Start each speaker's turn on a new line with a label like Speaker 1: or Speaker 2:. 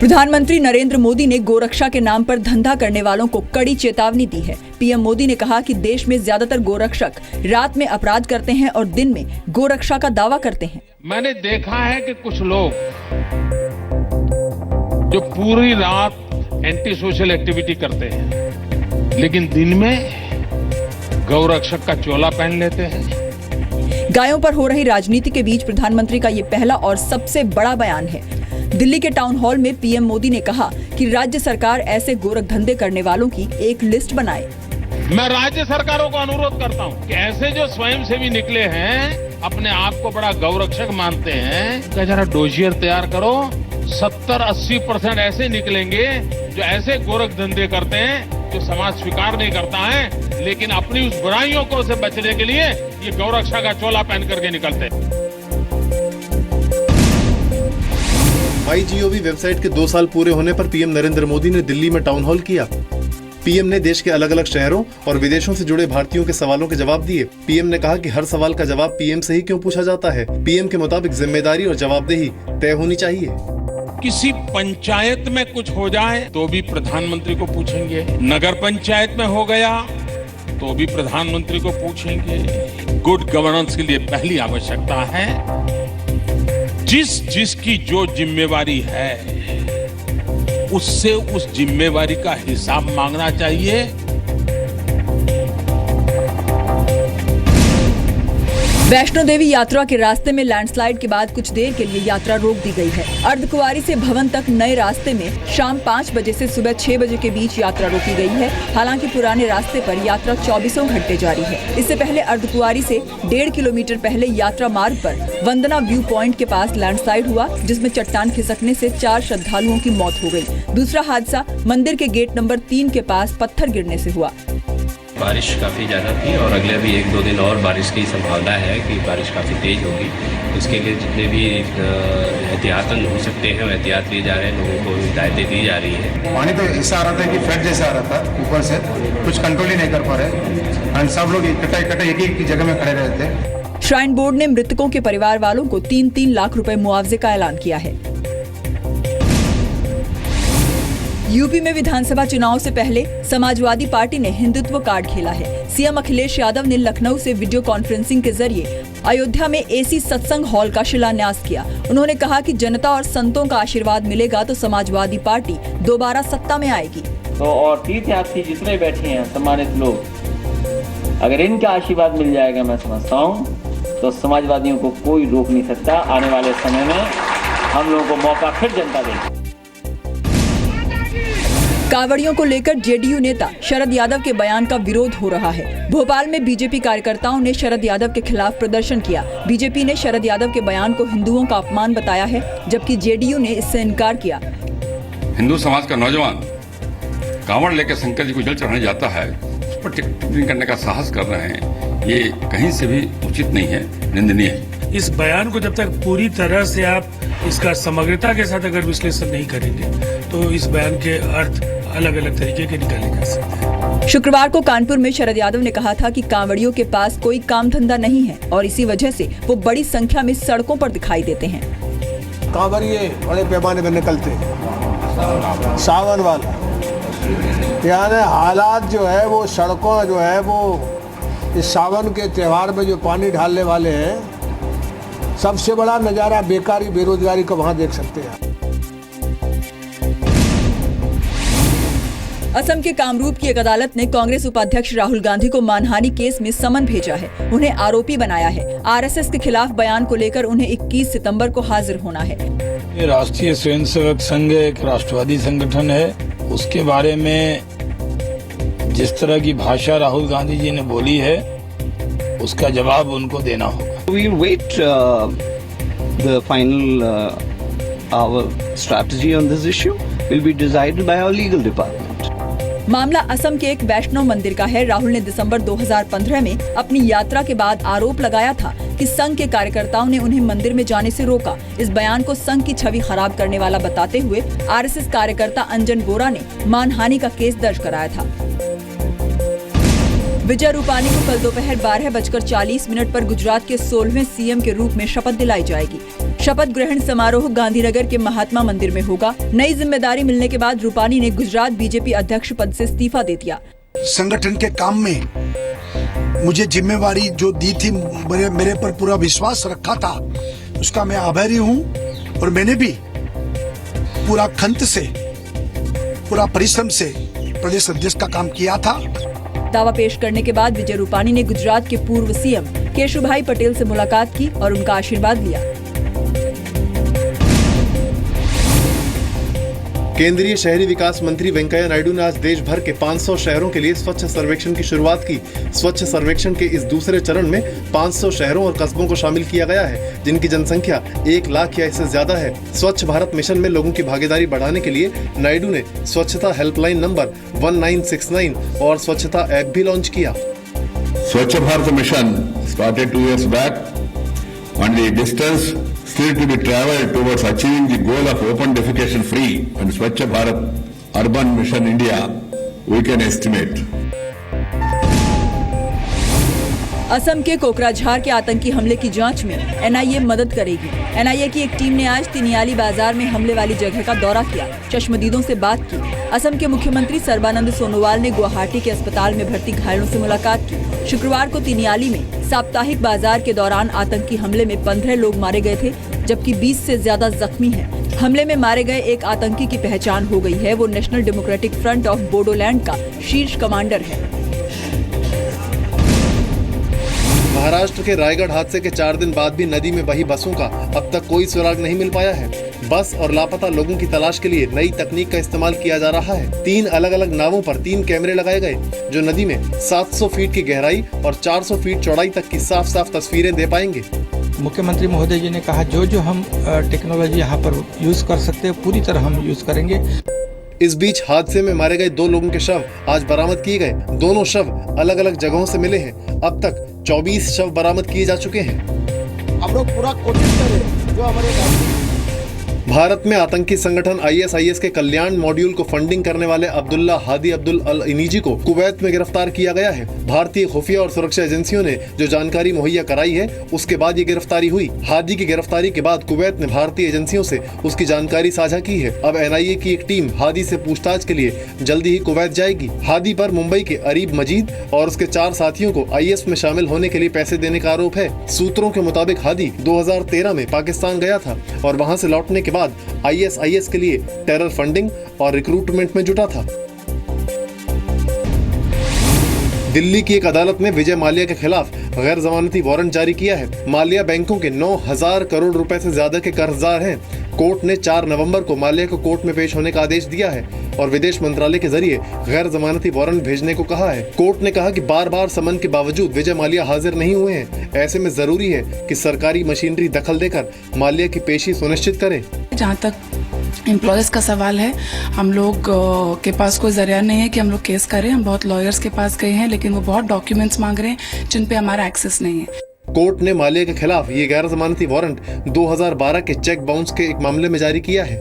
Speaker 1: प्रधानमंत्री नरेंद्र मोदी ने गोरक्षा के नाम पर धंधा करने वालों को कड़ी चेतावनी दी है। पीएम मोदी ने कहा कि देश में ज्यादातर गोरक्षक रात में अपराध करते हैं और दिन में गोरक्षा का दावा करते हैं।
Speaker 2: मैंने देखा है कि कुछ लोग जो पूरी रात एंटी सोशल एक्टिविटी करते हैं लेकिन दिन में गौरक्षक का चोला पहन लेते हैं।
Speaker 1: गायों पर हो रही राजनीति के बीच प्रधानमंत्री का ये पहला और सबसे बड़ा बयान है। दिल्ली के टाउन हॉल में पीएम मोदी ने कहा कि राज्य सरकार ऐसे गोरख धंधे करने वालों की एक लिस्ट बनाए।
Speaker 2: मैं राज्य सरकारों को अनुरोध करता हूं कि ऐसे जो स्वयंसेवी निकले हैं, अपने आप को बड़ा गौरक्षक मानते हैं, क्या जरा डोजियर तैयार करो। 70-80% ऐसे निकलेंगे जो ऐसे गोरख धंधे करते हैं जो समाज स्वीकार नहीं करता है, लेकिन अपनी उस बुराइयों को से बचने के लिए ये गौरक्षा का चोला पहन करके निकलते हैं।
Speaker 3: MyGov वेबसाइट के 2 साल पूरे होने पर पीएम नरेंद्र मोदी ने दिल्ली में टाउन हॉल किया। पीएम ने देश के अलग अलग शहरों और विदेशों से जुड़े भारतीयों के सवालों के जवाब दिए। पीएम ने कहा कि हर सवाल का जवाब पीएम से ही क्यों पूछा जाता है। पीएम के मुताबिक जिम्मेदारी और जवाबदेही तय होनी चाहिए।
Speaker 2: किसी पंचायत में कुछ हो जाए तो भी प्रधानमंत्री को पूछेंगे, नगर पंचायत में हो गया तो भी प्रधानमंत्री को पूछेंगे। गुड गवर्नेंस के लिए पहली आवश्यकता है जिसकी जो जिम्मेवारी है उससे उस जिम्मेवारी का हिसाब मांगना चाहिए।
Speaker 1: वैष्णो देवी यात्रा के रास्ते में लैंडस्लाइड के बाद कुछ देर के लिए यात्रा रोक दी गई है। अर्धकुंवारी से भवन तक नए रास्ते में शाम 5 बजे से सुबह 6 बजे के बीच यात्रा रोकी गई है। हालांकि पुराने रास्ते पर यात्रा 24 घंटे जारी है। इससे पहले अर्धकुंवारी से 1.5 किलोमीटर पहले यात्रा मार्ग पर वंदना व्यू पॉइंट के पास लैंडस्लाइड हुआ, जिसमें चट्टान खिसकने से 4 श्रद्धालुओं की मौत हो गई। दूसरा हादसा मंदिर के गेट नंबर 3 के पास पत्थर गिरने से हुआ।
Speaker 4: बारिश काफ़ी ज़्यादा थी और अगले भी 1-2 दिन और बारिश की संभावना है कि बारिश काफ़ी तेज़ होगी। इसके लिए जितने भी एहतियातन हो सकते हैं वो एहतियात लिए जा रहे हैं, लोगों को हिदायतें दी जा रही है।
Speaker 5: पानी तो ऐसा आ रहा था कि फ्लड जैसा आ रहा था ऊपर से, कुछ कंट्रोल ही नहीं कर पा रहे और सब लोग इकट्ठा एक जगह में खड़े रहे थे।
Speaker 1: श्राइन बोर्ड ने मृतकों के परिवार वालों को 3-3 लाख रुपए मुआवजे का ऐलान किया है। यूपी में विधानसभा चुनाव से पहले समाजवादी पार्टी ने हिंदुत्व कार्ड खेला है। सीएम अखिलेश यादव ने लखनऊ से वीडियो कॉन्फ्रेंसिंग के जरिए अयोध्या में एसी सत्संग हॉल का शिलान्यास किया। उन्होंने कहा कि जनता और संतों का आशीर्वाद मिलेगा तो समाजवादी पार्टी दोबारा सत्ता में आएगी।
Speaker 6: तो और तीर्थयात्री जितने बैठे हैं सम्मानित लोग, अगर इनका आशीर्वाद मिल जाएगा, मैं समझता हूँ तो समाजवादियों को कोई रोक नहीं सकता। आने वाले समय में हम लोगों को मौका फिर जनता देगी।
Speaker 1: कांवड़ियों को लेकर जेडीयू नेता शरद यादव के बयान का विरोध हो रहा है। भोपाल में बीजेपी कार्यकर्ताओं ने शरद यादव के खिलाफ प्रदर्शन किया। बीजेपी ने शरद यादव के बयान को हिंदुओं का अपमान बताया है, जबकि जेडीयू ने इससे इनकार किया।
Speaker 7: हिंदू समाज का नौजवान कांवड़ लेकर शंकर जी को जल चढ़ाने जाता है, उस पर टिप्पणी करने का साहस कर रहे हैं, ये कहीं से भी उचित नहीं है, निंदनीय है।
Speaker 8: इस बयान को जब तक पूरी तरह से आप इसका समग्रता के साथ अगर विश्लेषण नहीं करेंगे तो इस बयान के अर्थ अलग अलग तरीके के निकाले जा सकते हैं।
Speaker 1: शुक्रवार को कानपुर में शरद यादव ने कहा था कि कांवड़ियों के पास कोई काम धंधा नहीं है और इसी वजह से वो बड़ी संख्या में सड़कों पर दिखाई देते हैं।
Speaker 5: कांवड़िए बड़े पैमाने पर निकलते हैं, सावन वाला यानी हालात जो है वो सड़कों जो है वो इस सावन के त्योहार में जो पानी ढालने वाले हैं, सबसे बड़ा नज़ारा बेकारी बेरोजगारी का वहाँ देख सकते हैं।
Speaker 1: असम के कामरूप की एक अदालत ने कांग्रेस उपाध्यक्ष राहुल गांधी को मानहानि केस में समन भेजा है। उन्हें आरोपी बनाया है। आरएसएस के खिलाफ बयान को लेकर उन्हें 21 सितंबर को हाजिर होना है।
Speaker 9: ये राष्ट्रीय स्वयंसेवक संघ एक राष्ट्रवादी संगठन है, उसके बारे में जिस तरह की भाषा राहुल गांधी जी ने बोली है उसका जवाब उनको देना होगा।
Speaker 10: We'll wait the final our strategy on this issue will be decided by our legal department.
Speaker 1: मामला असम के एक वैष्णव मंदिर का है। राहुल ने दिसंबर 2015 में अपनी यात्रा के बाद आरोप लगाया था कि संघ के कार्यकर्ताओं ने उन्हें मंदिर में जाने से रोका। इस बयान को संघ की छवि खराब करने वाला बताते हुए आरएसएस कार्यकर्ता अंजन बोरा ने मानहानि का केस दर्ज कराया था। विजय रूपानी को कल दोपहर 12:40 पर गुजरात के 16वें सीएम के रूप में शपथ दिलाई जाएगी। शपथ ग्रहण समारोह गांधीनगर के महात्मा मंदिर में होगा। नई जिम्मेदारी मिलने के बाद रूपानी ने गुजरात बीजेपी अध्यक्ष पद से इस्तीफा दे दिया।
Speaker 11: संगठन के काम में मुझे जिम्मेवारी जो दी थी, मेरे पर पूरा विश्वास रखा था, उसका मैं आभारी हूँ और मैंने भी पूरा खंत से, पूरा परिश्रम से प्रदेश अध्यक्ष का काम किया था।
Speaker 1: दावा पेश करने के बाद विजय रूपानी ने गुजरात के पूर्व सीएम केशुभाई पटेल से मुलाकात की और उनका आशीर्वाद लिया।
Speaker 3: केंद्रीय शहरी विकास मंत्री वेंकैया नायडू ने आज देश भर के 500 शहरों के लिए स्वच्छ सर्वेक्षण की शुरुआत की। स्वच्छ सर्वेक्षण के इस दूसरे चरण में 500 शहरों और कस्बों को शामिल किया गया है, जिनकी जनसंख्या 1 लाख या इससे ज्यादा है। स्वच्छ भारत मिशन में लोगों की भागीदारी बढ़ाने के लिए नायडू ने स्वच्छता हेल्पलाइन नंबर 1969 और स्वच्छता ऐप भी लॉन्च किया।
Speaker 12: स्वच्छ Bharat mission started 2 years back and the distance still to be traveled towards achieving the goal of open defecation free and Swachh Bharat Urban Mission India we can estimate.
Speaker 1: Assam के कोकराझार के आतंकी हमले की जांच में एनआईए मदद करेगी। एनआईए की एक टीम ने आज तिनियाली बाजार में हमले वाली जगह का दौरा किया, चश्मदीदों से बात की। असम के मुख्यमंत्री सर्बानंद सोनोवाल ने गुवाहाटी के अस्पताल में भर्ती घायलों से मुलाकात की। शुक्रवार को तिनियाली में साप्ताहिक बाजार के दौरान आतंकी हमले में 15 लोग मारे गए थे, जबकि 20 से ज्यादा जख्मी हैं। हमले में मारे गए एक आतंकी की पहचान हो गई है। वो national democratic front of Bodoland का शीर्ष कमांडर है।
Speaker 3: महाराष्ट्र के रायगढ़ हादसे के 4 दिन बाद भी नदी में बही बसों का अब तक कोई सुराग नहीं मिल पाया है। बस और लापता लोगों की तलाश के लिए नई तकनीक का इस्तेमाल किया जा रहा है। 3 अलग अलग नावों पर 3 कैमरे लगाए गए, जो नदी में 700 फीट की गहराई और 400 फीट चौड़ाई तक की साफ साफ तस्वीरें दे पाएंगे।
Speaker 13: मुख्यमंत्री महोदय जी ने कहा जो हम टेक्नोलॉजी यहाँ पर यूज कर सकते हैं पूरी तरह हम यूज करेंगे।
Speaker 3: इस बीच हादसे में मारे गए 2 लोगों के शव आज बरामद किए गए। दोनों शव अलग अलग जगहों से मिले हैं। अब तक 24 शव बरामद किए जा चुके हैं।
Speaker 5: हम लोग पूरा कोशिश करें जो हमारे
Speaker 3: भारत में आतंकी संगठन ISIS के कल्याण मॉड्यूल को फंडिंग करने वाले अब्दुल्ला हादी अब्दुल अल इनीजी को कुवैत में गिरफ्तार किया गया है। भारतीय खुफिया और सुरक्षा एजेंसियों ने जो जानकारी मुहैया कराई है, उसके बाद ये गिरफ्तारी हुई। हादी की गिरफ्तारी के बाद कुवैत ने भारतीय एजेंसियों से उसकी जानकारी साझा की है। अब NIA की एक टीम हादी से पूछताछ के लिए जल्दी ही कुवैत जाएगी। हादी पर मुंबई के अरीब मजीद और उसके 4 साथियों को IS में शामिल होने के लिए पैसे देने का आरोप है। सूत्रों के मुताबिक हादी 2013 में पाकिस्तान गया था और वहां से लौटने के बाद ISIS के लिए टेरर फंडिंग और रिक्रूटमेंट में जुटा था। दिल्ली की एक अदालत ने विजय माल्या के खिलाफ गैर जमानती वारंट जारी किया है। माल्या बैंकों के 9,000 करोड़ रुपए से ज्यादा के कर्जदार हैं। कोर्ट ने 4 नवंबर को माल्या को कोर्ट में पेश होने का आदेश दिया है और विदेश मंत्रालय के जरिए गैर जमानती वारंट भेजने को कहा है। कोर्ट ने कहा कि बार-बार समन के बावजूद विजय माल्या हाजिर नहीं हुए हैं। ऐसे में जरूरी है कि सरकारी मशीनरी दखल देकर माल्या की पेशी सुनिश्चित करे।
Speaker 14: जहाँ तक एम्प्लॉयर्स का सवाल है, हम लोग के पास कोई जरिया नहीं है कि हम लोग केस करें। हम बहुत लॉयर्स के पास गए हैं, लेकिन वो बहुत डॉक्यूमेंट्स मांग रहे हैं जिन पे हमारा एक्सेस नहीं है।
Speaker 3: कोर्ट ने माल्या के खिलाफ ये गैर जमानती वारंट 2012 के चेक बाउंस के एक मामले में जारी किया है।